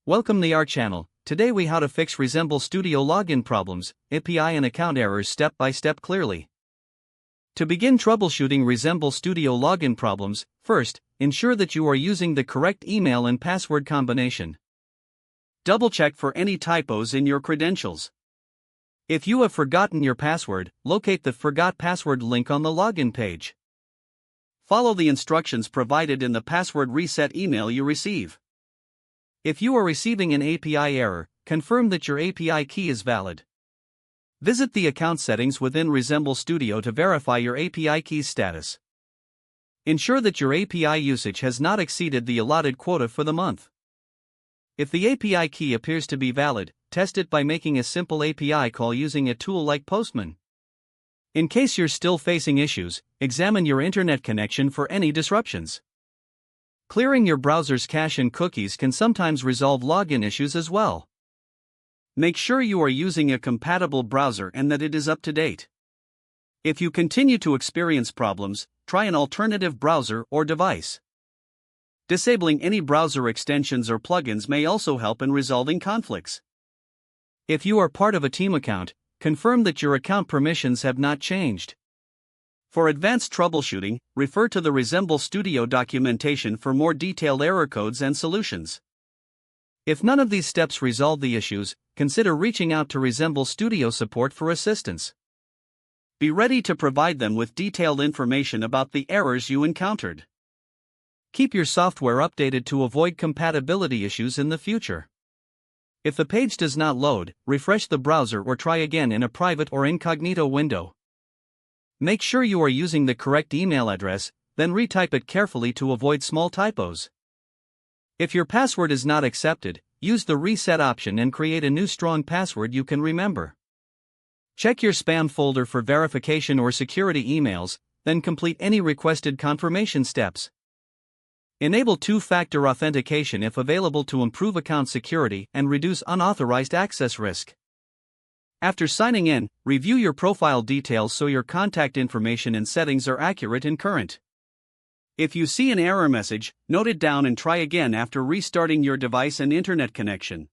Welcome to our channel. Today we how to fix Resemble Studio login problems, API and account errors step by step clearly. To begin troubleshooting Resemble Studio login problems, first, ensure that you are using the correct email and password combination. Double-check for any typos in your credentials. If you have forgotten your password, locate the Forgot Password link on the login page. Follow the instructions provided in the password reset email you receive. If you are receiving an API error, confirm that your API key is valid. Visit the account settings within Resemble Studio to verify your API key's status. Ensure that your API usage has not exceeded the allotted quota for the month. If the API key appears to be valid, test it by making a simple API call using a tool like Postman. In case you're still facing issues, examine your internet connection for any disruptions. Clearing your browser's cache and cookies can sometimes resolve login issues as well. Make sure you are using a compatible browser and that it is up to date. If you continue to experience problems, try an alternative browser or device. Disabling any browser extensions or plugins may also help in resolving conflicts. If you are part of a team account, confirm that your account permissions have not changed. For advanced troubleshooting, refer to the Resemble Studio documentation for more detailed error codes and solutions. If none of these steps resolve the issues, consider reaching out to Resemble Studio support for assistance. Be ready to provide them with detailed information about the errors you encountered. Keep your software updated to avoid compatibility issues in the future. If the page does not load, refresh the browser or try again in a private or incognito window. Make sure you are using the correct email address, then retype it carefully to avoid small typos. If your password is not accepted, use the reset option and create a new strong password you can remember. Check your spam folder for verification or security emails, then complete any requested confirmation steps. Enable two-factor authentication if available to improve account security and reduce unauthorized access risk. After signing in, review your profile details so your contact information and settings are accurate and current. If you see an error message, note it down and try again after restarting your device and internet connection.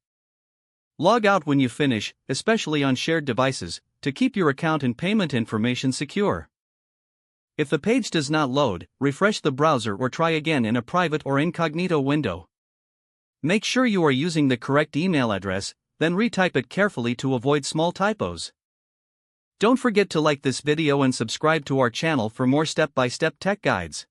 Log out when you finish, especially on shared devices, to keep your account and payment information secure. If the page does not load, refresh the browser or try again in a private or incognito window. Make sure you are using the correct email address, then retype it carefully to avoid small typos. Don't forget to like this video and subscribe to our channel for more step-by-step tech guides.